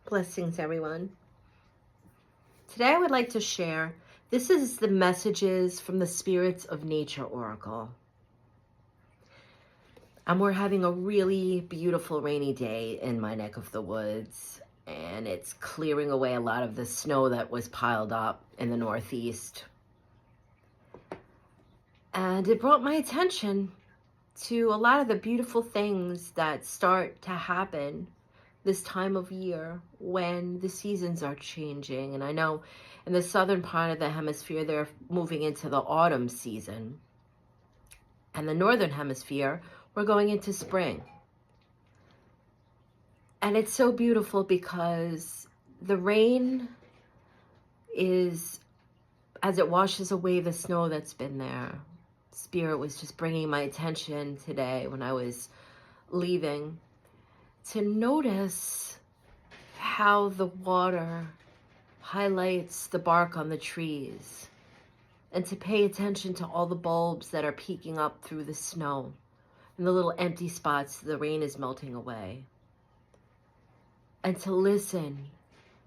Blessings, everyone. Today I would like to share, this is the messages from the Spirits of Nature Oracle. And we're having a really beautiful rainy day in my neck of the woods. And it's clearing away a lot of the snow that was piled up in the Northeast. And it brought my attention to a lot of the beautiful things that start to happen this time of year when the seasons are changing. And I know in the southern part of the hemisphere, they're moving into the autumn season. And the northern hemisphere, we're going into spring. And it's so beautiful because the rain is, as it washes away the snow that's been there. Spirit was just bringing my attention today when I was leaving to notice how the water highlights the bark on the trees and to pay attention to all the bulbs that are peeking up through the snow and the little empty spots the rain is melting away. And to listen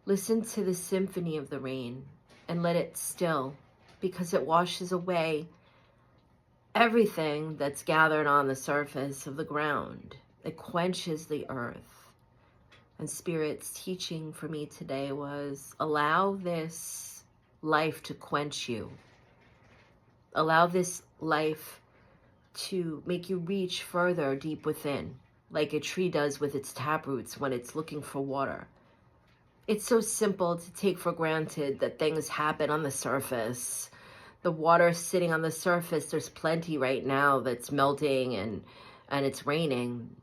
to the symphony of the rain and let it still, because it washes away everything that's gathered on the surface of the ground. It quenches the earth. And Spirit's teaching for me today was, allow this life to quench you. Allow this life to make you reach further deep within, like a tree does with its taproots when it's looking for water. It's so simple to take for granted that things happen on the surface. The water sitting on the surface, there's plenty right now that's melting and it's raining.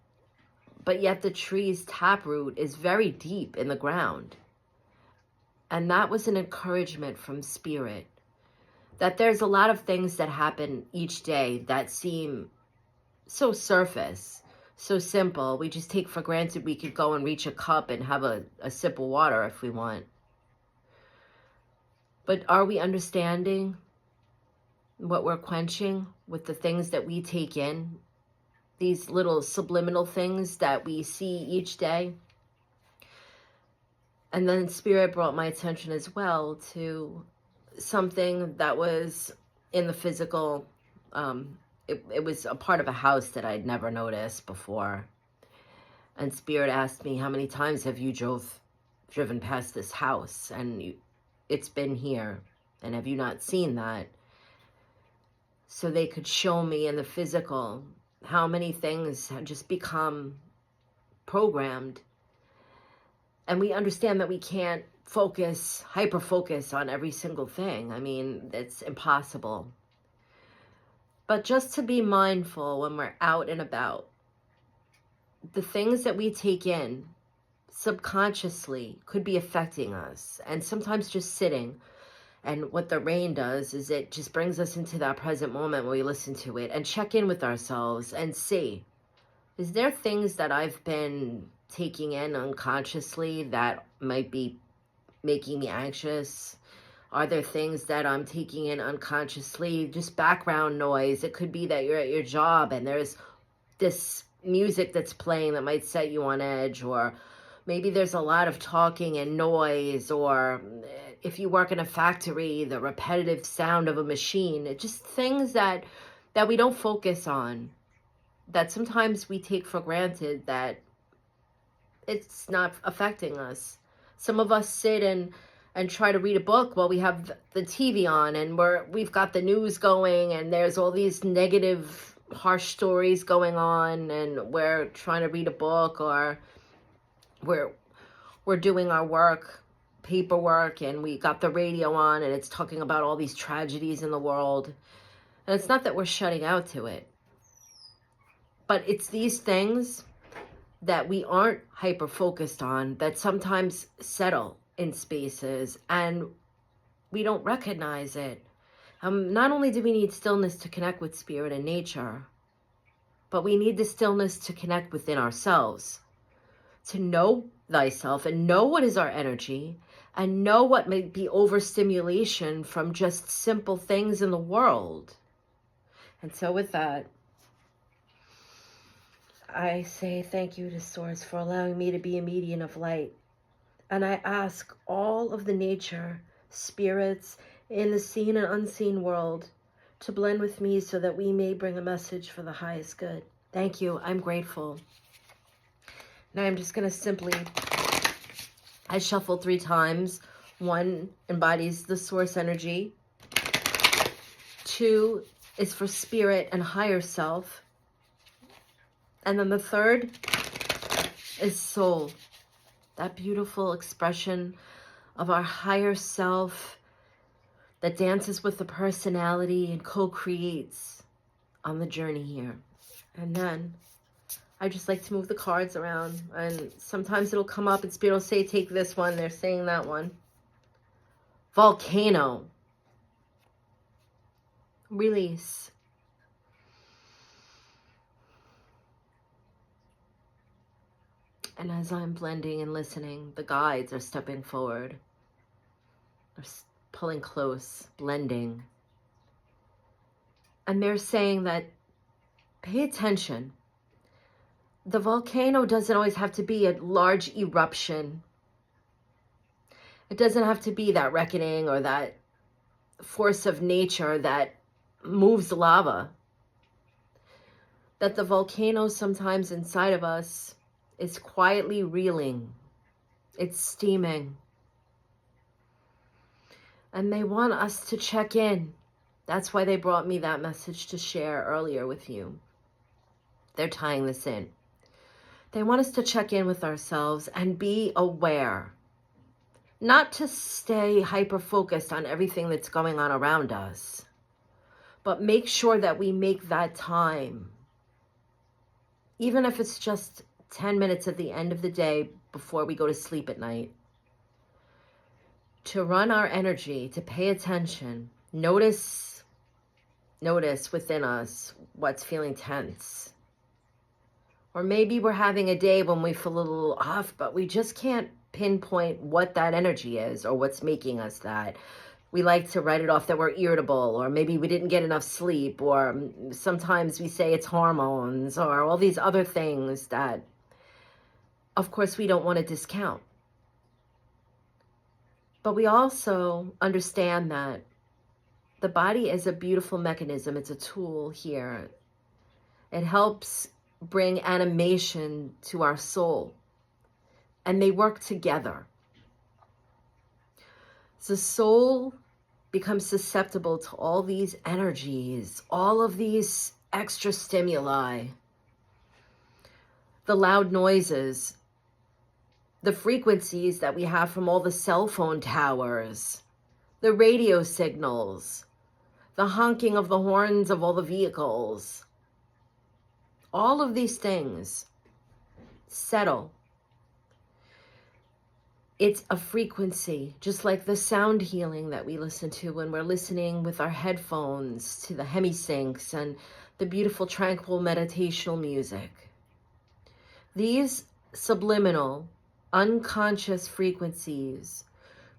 But yet the tree's taproot is very deep in the ground. And that was an encouragement from Spirit, that there's a lot of things that happen each day that seem so surface, so simple. We just take for granted we could go and reach a cup and have a sip of water if we want. But are we understanding what we're quenching with the things that we take in? These little subliminal things that we see each day. And then Spirit brought my attention as well to something that was in the physical. It was a part of a house that I'd never noticed before. And Spirit asked me, how many times have you driven past this house? And it's been here. And have you not seen that? So they could show me in the physical how many things have just become programmed. And we understand that we can't hyper focus on every single thing. I mean, it's impossible. But just to be mindful when we're out and about, the things that we take in subconsciously could be affecting us. And sometimes just sitting. And what the rain does is it just brings us into that present moment when we listen to it and check in with ourselves and see, is there things that I've been taking in unconsciously that might be making me anxious? Are there things that I'm taking in unconsciously? Just background noise. It could be that you're at your job and there's this music that's playing that might set you on edge, or maybe there's a lot of talking and noise, or if you work in a factory, the repetitive sound of a machine. It's just things that we don't focus on, that sometimes we take for granted that it's not affecting us. Some of us sit and try to read a book while we have the TV on, and we've got the news going, and there's all these negative, harsh stories going on, and we're trying to read a book, or we're doing our work, paperwork, and we got the radio on and it's talking about all these tragedies in the world. And it's not that we're shutting out to it, but it's these things that we aren't hyper focused on that sometimes settle in spaces and we don't recognize it. Not only do we need stillness to connect with Spirit and nature, but we need the stillness to connect within ourselves, to know thyself and know what is our energy and know what may be overstimulation from just simple things in the world. And so with that, I say thank you to Source for allowing me to be a medium of light And I ask all of the nature, spirits in the seen and unseen world to blend with me so that we may bring a message for the highest good. Thank you. I'm grateful. Now I'm just going to simply, I shuffle 3 times. 1 embodies the source energy. 2 is for spirit and higher self. And then the 3rd is soul. That beautiful expression of our higher self that dances with the personality and co-creates on the journey here. And then I just like to move the cards around, and sometimes it'll come up and Spirit will say, take this one. They're saying that one. Volcano. Release. And as I'm blending and listening, the guides are stepping forward. They're pulling close, blending. And they're saying that, pay attention. The volcano doesn't always have to be a large eruption. It doesn't have to be that reckoning or that force of nature that moves lava. That the volcano sometimes inside of us is quietly reeling. It's steaming. And they want us to check in. That's why they brought me that message to share earlier with you. They're tying this in. They want us to check in with ourselves and be aware. Not to stay hyper-focused on everything that's going on around us, but make sure that we make that time. Even if it's just 10 minutes at the end of the day before we go to sleep at night, to run our energy, to pay attention, notice within us what's feeling tense. Or maybe we're having a day when we feel a little off, but we just can't pinpoint what that energy is or what's making us that. We like to write it off that we're irritable, or maybe we didn't get enough sleep, or sometimes we say it's hormones, or all these other things that, of course, we don't want to discount. But we also understand that the body is a beautiful mechanism. It's a tool here. It helps bring animation to our soul, and they work together. The soul becomes susceptible to all these energies, all of these extra stimuli, the loud noises, the frequencies that we have from all the cell phone towers, the radio signals, the honking of the horns of all the vehicles. All of these things settle. It's a frequency, just like the sound healing that we listen to when we're listening with our headphones to the hemisyncs and the beautiful tranquil meditational music. These subliminal, unconscious frequencies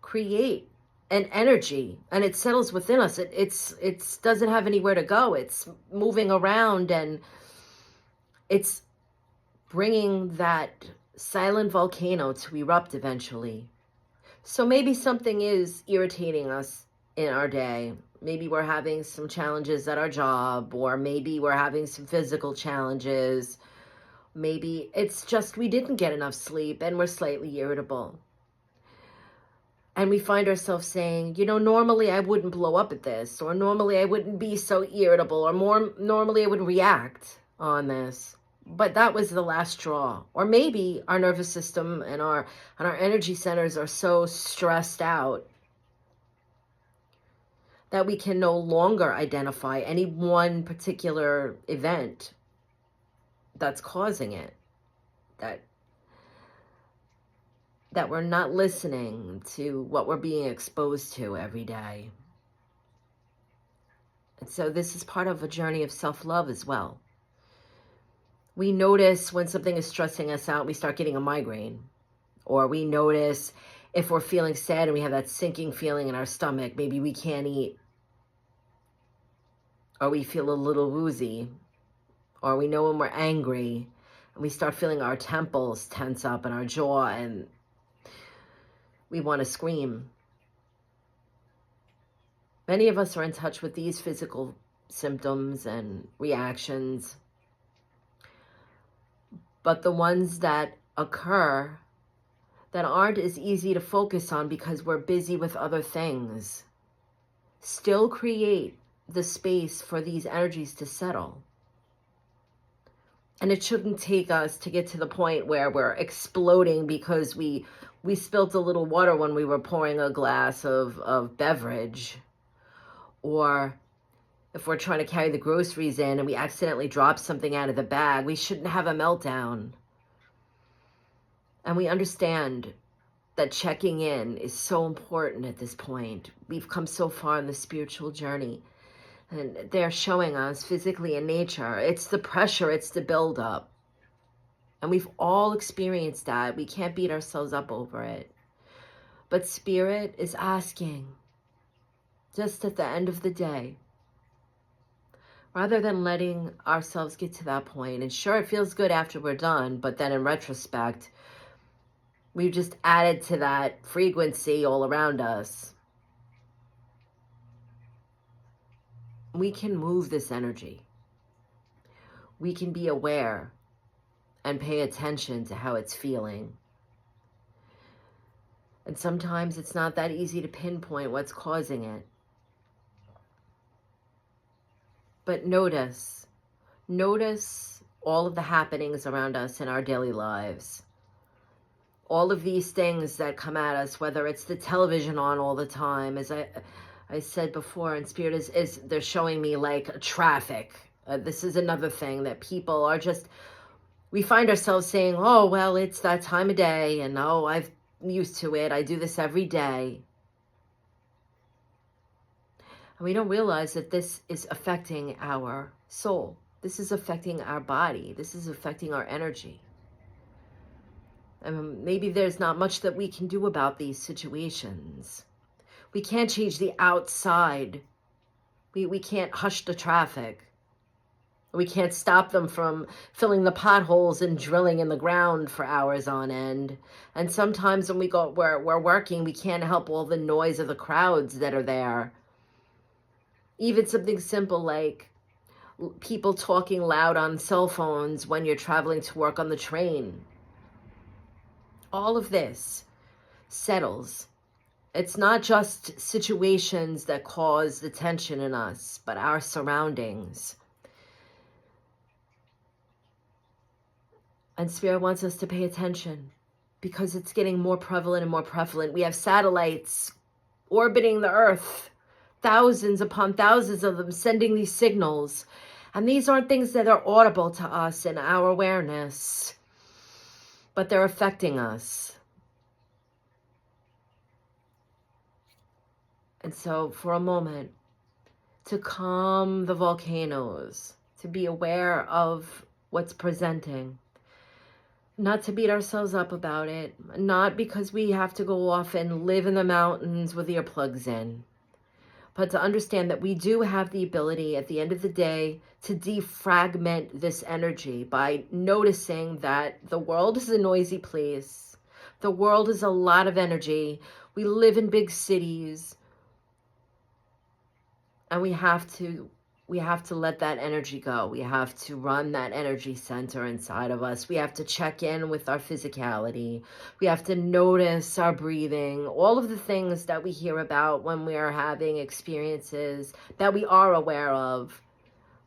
create an energy, and it settles within us. It doesn't have anywhere to go. It's moving around, and it's bringing that silent volcano to erupt eventually. So maybe something is irritating us in our day. Maybe we're having some challenges at our job, or maybe we're having some physical challenges. Maybe it's just we didn't get enough sleep and we're slightly irritable. And we find ourselves saying, normally I wouldn't blow up at this, or normally I wouldn't be so irritable, or normally I wouldn't react on this. But that was the last straw. Or maybe our nervous system and our energy centers are so stressed out that we can no longer identify any one particular event that's causing it. That we're not listening to what we're being exposed to every day. And so this is part of a journey of self-love as well. We notice when something is stressing us out, we start getting a migraine. Or we notice if we're feeling sad and we have that sinking feeling in our stomach, maybe we can't eat. Or we feel a little woozy. Or we know when we're angry and we start feeling our temples tense up and our jaw. And we want to scream. Many of us are in touch with these physical symptoms and reactions, but the ones that occur that aren't as easy to focus on because we're busy with other things still create the space for these energies to settle. And it shouldn't take us to get to the point where we're exploding because we spilt a little water when we were pouring a glass of beverage. Or if we're trying to carry the groceries in and we accidentally drop something out of the bag, we shouldn't have a meltdown. And we understand that checking in is so important at this point. We've come so far in the spiritual journey. And they're showing us physically in nature, it's the pressure, it's the buildup. And we've all experienced that. We can't beat ourselves up over it. But Spirit is asking, just at the end of the day, rather than letting ourselves get to that point, and sure, it feels good after we're done, but then in retrospect, we've just added to that frequency all around us. We can move this energy. We can be aware and pay attention to how it's feeling. And sometimes it's not that easy to pinpoint what's causing it. But notice all of the happenings around us in our daily lives. All of these things that come at us, whether it's the television on all the time, as I said before, and Spirit is they're showing me like traffic. This is another thing that people are just, we find ourselves saying, oh, well, it's that time of day, and oh, I'm used to it. I do this every day. And we don't realize that this is affecting our soul. This is affecting our body. This is affecting our energy. And maybe there's not much that we can do about these situations. We can't change the outside. We can't hush the traffic. We can't stop them from filling the potholes and drilling in the ground for hours on end. And sometimes when we're working, we can't help all the noise of the crowds that are there. Even something simple like people talking loud on cell phones when you're traveling to work on the train. All of this settles. It's not just situations that cause the tension in us, but our surroundings. And Spirit wants us to pay attention because it's getting more prevalent and more prevalent. We have satellites orbiting the Earth, thousands upon thousands of them sending these signals. And these aren't things that are audible to us in our awareness, but they're affecting us. And so for a moment, to calm the volcanoes, to be aware of what's presenting, not to beat ourselves up about it, not because we have to go off and live in the mountains with earplugs in, but to understand that we do have the ability at the end of the day to defragment this energy by noticing that the world is a noisy place. The world is a lot of energy. We live in big cities. And we have to let that energy go. We have to run that energy center inside of us. We have to check in with our physicality. We have to notice our breathing, all of the things that we hear about when we are having experiences that we are aware of.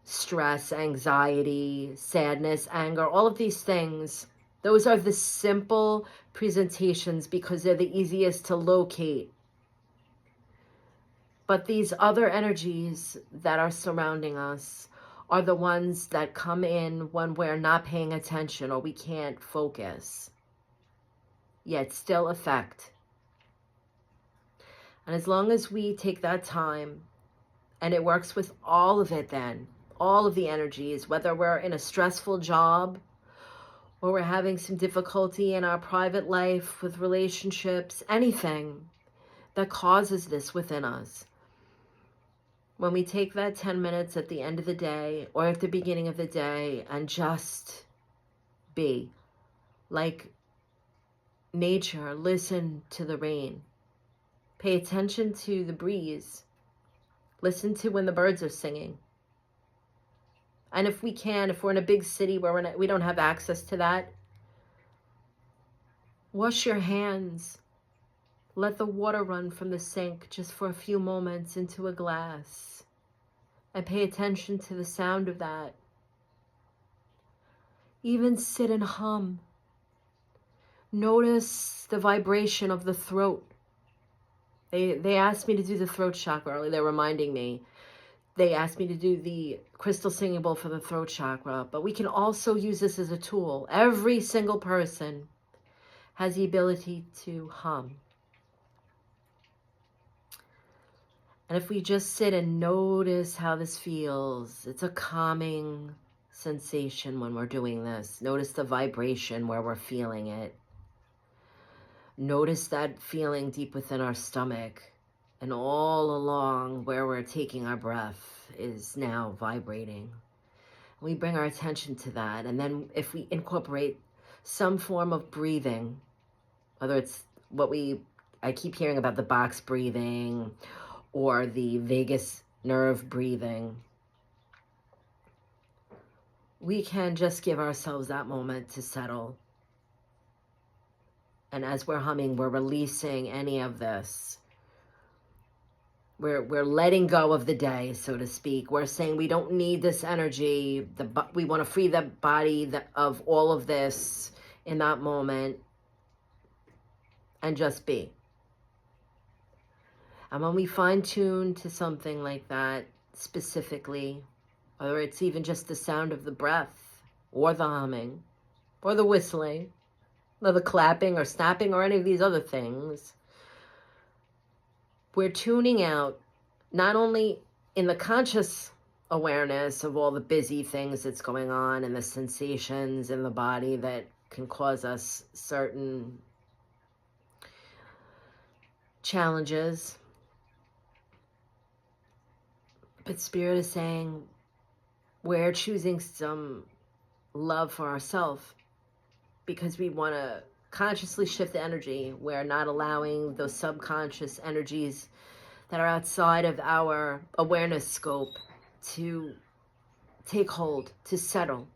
Stress, anxiety, sadness, anger, all of these things. Those are the simple presentations because they're the easiest to locate. But these other energies that are surrounding us are the ones that come in when we're not paying attention or we can't focus, yet still affect. And as long as we take that time, and it works with all of it then, all of the energies, whether we're in a stressful job or we're having some difficulty in our private life with relationships, anything that causes this within us. When we take that 10 minutes at the end of the day or at the beginning of the day and just be like nature, listen to the rain. Pay attention to the breeze. Listen to when the birds are singing. And if we can, if we're in a big city where we don't have access to that, wash your hands. Let the water run from the sink just for a few moments into a glass. And pay attention to the sound of that. Even sit and hum. Notice the vibration of the throat. They asked me to do the throat chakra earlier. They're reminding me. They asked me to do the crystal singing bowl for the throat chakra. But we can also use this as a tool. Every single person has the ability to hum. And if we just sit and notice how this feels, it's a calming sensation when we're doing this. Notice the vibration where we're feeling it. Notice that feeling deep within our stomach, and all along where we're taking our breath is now vibrating. We bring our attention to that, and then if we incorporate some form of breathing, whether it's I keep hearing about the box breathing or the vagus nerve breathing, we can just give ourselves that moment to settle. And as we're humming, we're releasing any of this. We're letting go of the day, so to speak. We're saying we don't need this energy. We want to free the body of all of this in that moment and just be. And when we fine tune to something like that specifically, whether it's even just the sound of the breath or the humming or the whistling, or the clapping or snapping or any of these other things, we're tuning out not only in the conscious awareness of all the busy things that's going on and the sensations in the body that can cause us certain challenges, but Spirit is saying we're choosing some love for ourselves, because we want to consciously shift the energy. We're not allowing those subconscious energies that are outside of our awareness scope to take hold, to settle.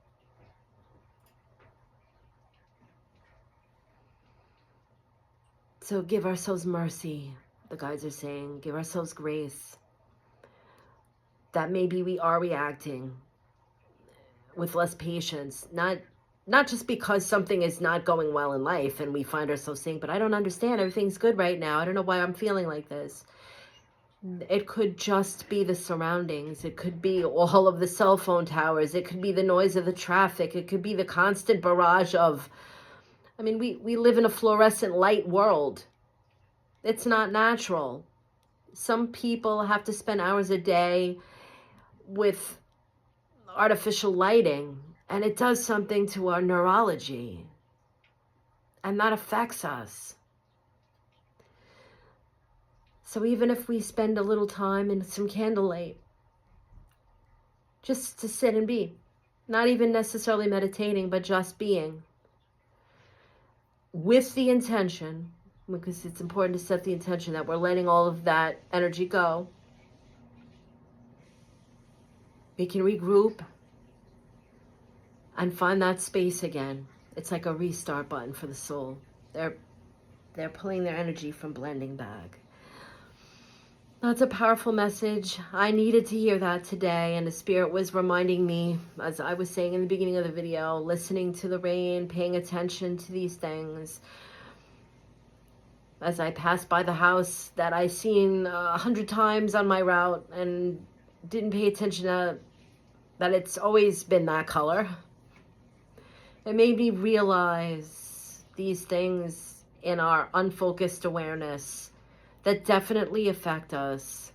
So give ourselves mercy, the guides are saying. Give ourselves grace. That maybe we are reacting with less patience, not just because something is not going well in life and we find ourselves saying, but I don't understand, everything's good right now, I don't know why I'm feeling like this. It could just be the surroundings. It could be all of the cell phone towers. It could be the noise of the traffic. It could be the constant barrage of, we live in a fluorescent light world. It's not natural. Some people have to spend hours a day with artificial lighting, and it does something to our neurology, and that affects us. So even if we spend a little time in some candlelight, just to sit and be, not even necessarily meditating, but just being, with the intention, because it's important to set the intention that we're letting all of that energy go, we can regroup and find that space again. It's like a restart button for the soul. They're pulling their energy from blending back. That's a powerful message. I needed to hear that today, and the Spirit was reminding me, as I was saying in the beginning of the video, listening to the rain, paying attention to these things. As I passed by the house that I seen 100 times on my route and didn't pay attention to that it's always been that color. It made me realize these things in our unfocused awareness that definitely affect us.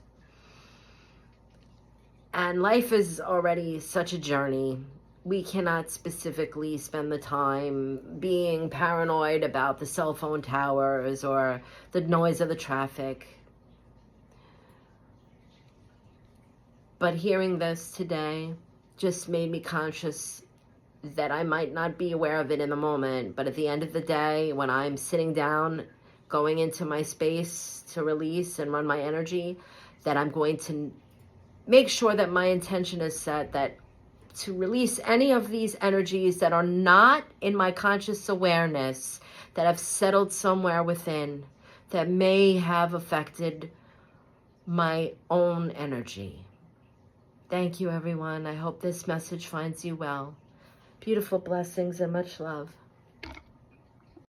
And life is already such a journey. We cannot specifically spend the time being paranoid about the cell phone towers or the noise of the traffic. But hearing this today just made me conscious that I might not be aware of it in the moment, but at the end of the day, when I'm sitting down, going into my space to release and run my energy, that I'm going to make sure that my intention is set, that to release any of these energies that are not in my conscious awareness, that have settled somewhere within, that may have affected my own energy. Thank you, everyone. I hope this message finds you well. Beautiful blessings and much love.